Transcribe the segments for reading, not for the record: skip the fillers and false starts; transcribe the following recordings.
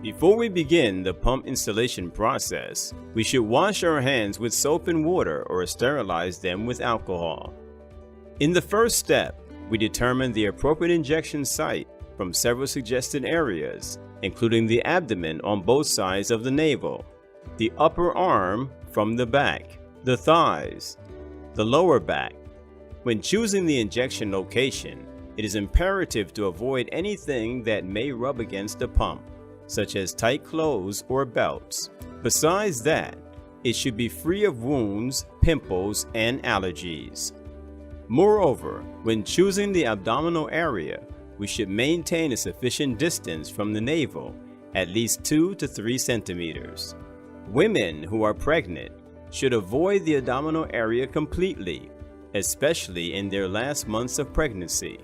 Before we begin the pump installation process, we should wash our hands with soap and water or sterilize them with alcohol. In the first step, we determine the appropriate injection site from several suggested areas, including the abdomen on both sides of the navel, the upper arm from the back, the thighs, the lower back. When choosing the injection location, it is imperative to avoid anything that may rub against the pump, such as tight clothes or belts. Besides that, it should be free of wounds, pimples, and allergies. Moreover, when choosing the abdominal area, we should maintain a sufficient distance from the navel, at least 2 to 3 centimeters. Women who are pregnant should avoid the abdominal area completely, especially in their last months of pregnancy.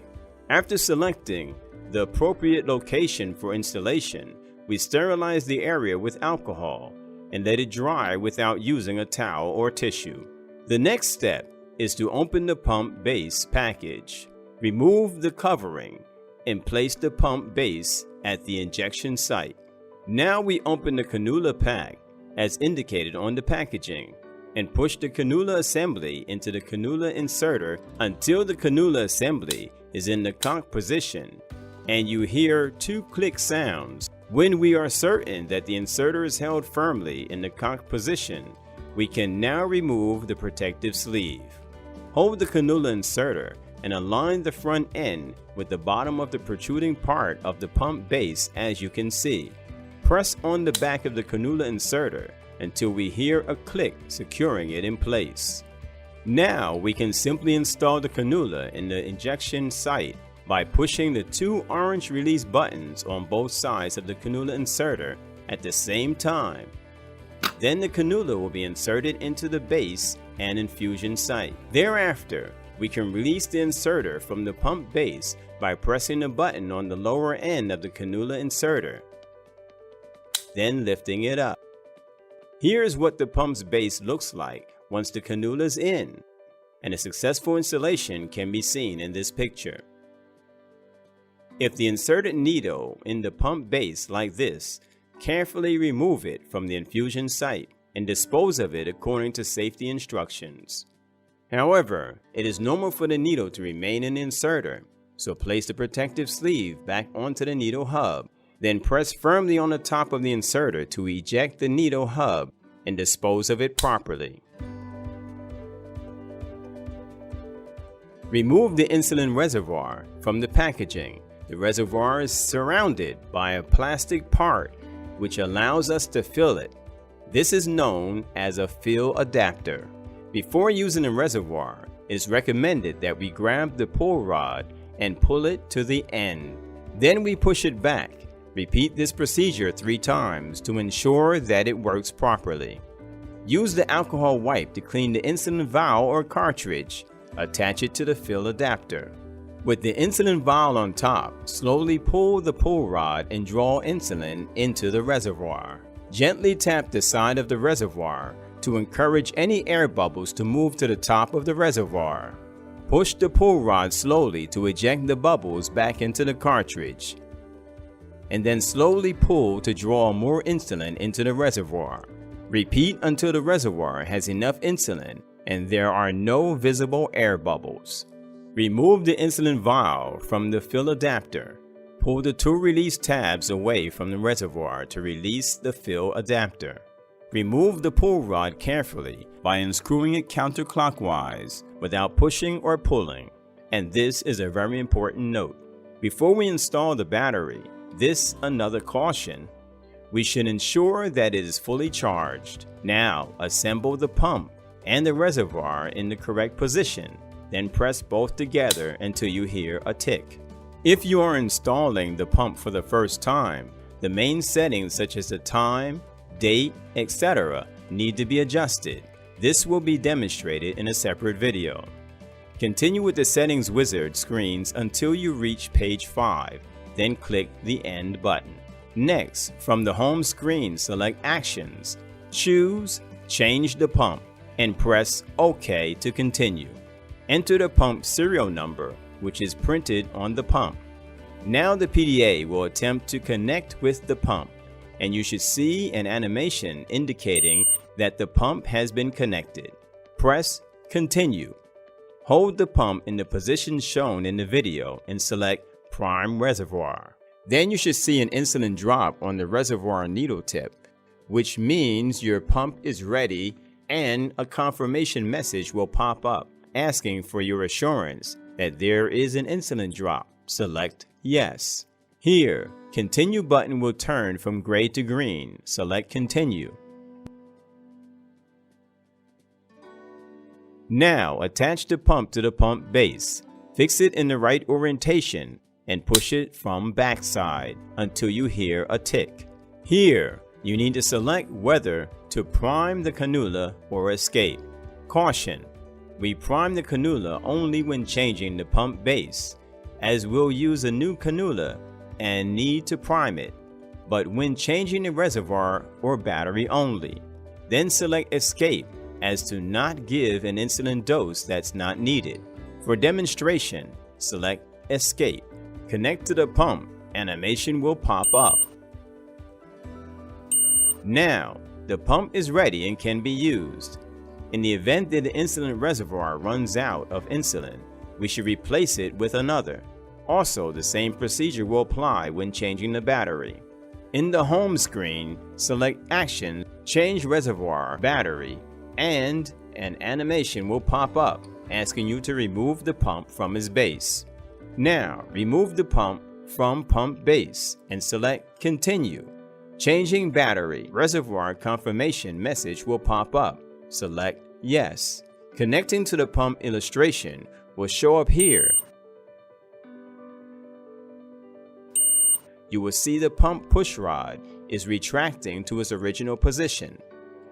After selecting the appropriate location for installation, we sterilize the area with alcohol and let it dry without using a towel or tissue. The next step is to open the pump base package, remove the covering, and place the pump base at the injection site. Now we open the cannula pack as indicated on the packaging and push the cannula assembly into the cannula inserter until the cannula assembly is in the cock position and you hear 2 click sounds. When we are certain that the inserter is held firmly in the cock position, we can now remove the protective sleeve. Hold the cannula inserter and align the front end with the bottom of the protruding part of the pump base as you can see. Press on the back of the cannula inserter until we hear a click securing it in place. Now we can simply install the cannula in the injection site by pushing the 2 orange release buttons on both sides of the cannula inserter at the same time. Then the cannula will be inserted into the base and infusion site. Thereafter, we can release the inserter from the pump base by pressing the button on the lower end of the cannula inserter, then lifting it up. Here's what the pump's base looks like once the cannula is in, and a successful installation can be seen in this picture. If the inserted needle in the pump base like this, carefully remove it from the infusion site and dispose of it according to safety instructions. However, it is normal for the needle to remain in the inserter, so place the protective sleeve back onto the needle hub, then press firmly on the top of the inserter to eject the needle hub and dispose of it properly. Remove the insulin reservoir from the packaging. The reservoir is surrounded by a plastic part which allows us to fill it. This is known as a fill adapter. Before using the reservoir, it is recommended that we grab the pull rod and pull it to the end. Then we push it back. Repeat this procedure 3 times to ensure that it works properly. Use the alcohol wipe to clean the insulin vial or cartridge. Attach it to the fill adapter. With the insulin vial on top, slowly pull the pull rod and draw insulin into the reservoir. Gently tap the side of the reservoir to encourage any air bubbles to move to the top of the reservoir. Push the pull rod slowly to eject the bubbles back into the cartridge, and then slowly pull to draw more insulin into the reservoir. Repeat until the reservoir has enough insulin and there are no visible air bubbles. Remove the insulin vial from the fill adapter. Pull the 2 release tabs away from the reservoir to release the fill adapter. Remove the pull rod carefully by unscrewing it counterclockwise without pushing or pulling. And this is a very important note. Before we install the battery, this another caution. We should ensure that it is fully charged. Now assemble the pump and the reservoir in the correct position. Then press both together until you hear a tick. If you are installing the pump for the first time, the main settings such as the time, date, etc. need to be adjusted. This will be demonstrated in a separate video. Continue with the settings wizard screens until you reach page 5, then click the end button. Next, from the home screen, select Actions, choose Change the Pump, and press OK to continue. Enter the pump serial number, which is printed on the pump. Now the PDA will attempt to connect with the pump. and you should see an animation indicating that the pump has been connected. Press Continue. Hold the pump in the position shown in the video and select Prime Reservoir. Then you should see an insulin drop on the reservoir needle tip, which means your pump is ready, and a confirmation message will pop up asking for your assurance that there is an insulin drop. Select Yes. Here, Continue button will turn from gray to green. Select Continue. Now attach the pump to the pump base. Fix it in the right orientation and push it from backside until you hear a tick. Here, you need to select whether to prime the cannula or escape. Caution: we prime the cannula only when changing the pump base, as we'll use a new cannula and need to prime it, but when changing the reservoir or battery only. Then select escape as to not give an insulin dose that's not needed. For demonstration, select escape. Connect to the pump. Animation will pop up. Now, the pump is ready and can be used. In the event that the insulin reservoir runs out of insulin, we should replace it with another. Also, the same procedure will apply when changing the battery. In the home screen, select Action, Change Reservoir Battery, and an animation will pop up asking you to remove the pump from its base. Now, remove the pump from pump base and select Continue. Changing battery reservoir confirmation message will pop up. Select Yes. Connecting to the pump illustration will show up here. You will see the pump push rod is retracting to its original position.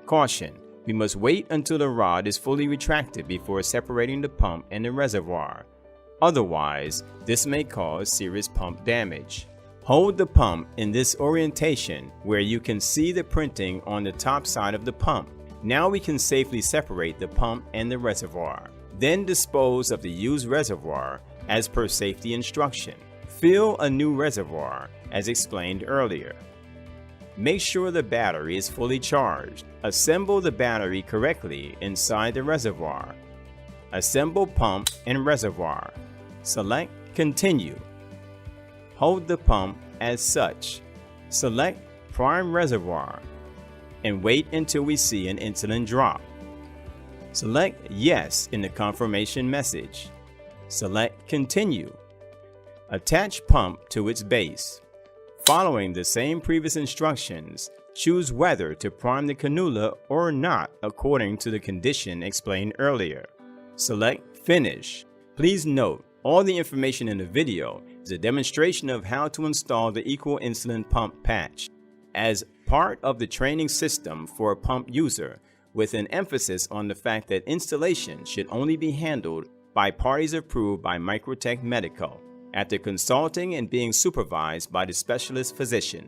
Caution: we must wait until the rod is fully retracted before separating the pump and the reservoir. Otherwise, this may cause serious pump damage. Hold the pump in this orientation where you can see the printing on the top side of the pump. Now we can safely separate the pump and the reservoir. Then dispose of the used reservoir as per safety instruction. Fill a new reservoir as explained earlier. Make sure the battery is fully charged. Assemble the battery correctly inside the reservoir. Assemble pump and reservoir. Select Continue. Hold the pump as such. Select Prime Reservoir and wait until we see an insulin drop. Select Yes in the confirmation message. Select Continue. Attach pump to its base. Following the same previous instructions, choose whether to prime the cannula or not according to the condition explained earlier. Select Finish. Please note, all the information in the video is a demonstration of how to install the equal insulin pump patch as part of the training system for a pump user, with an emphasis on the fact that installation should only be handled by parties approved by Microtech Medical, after consulting and being supervised by the specialist physician.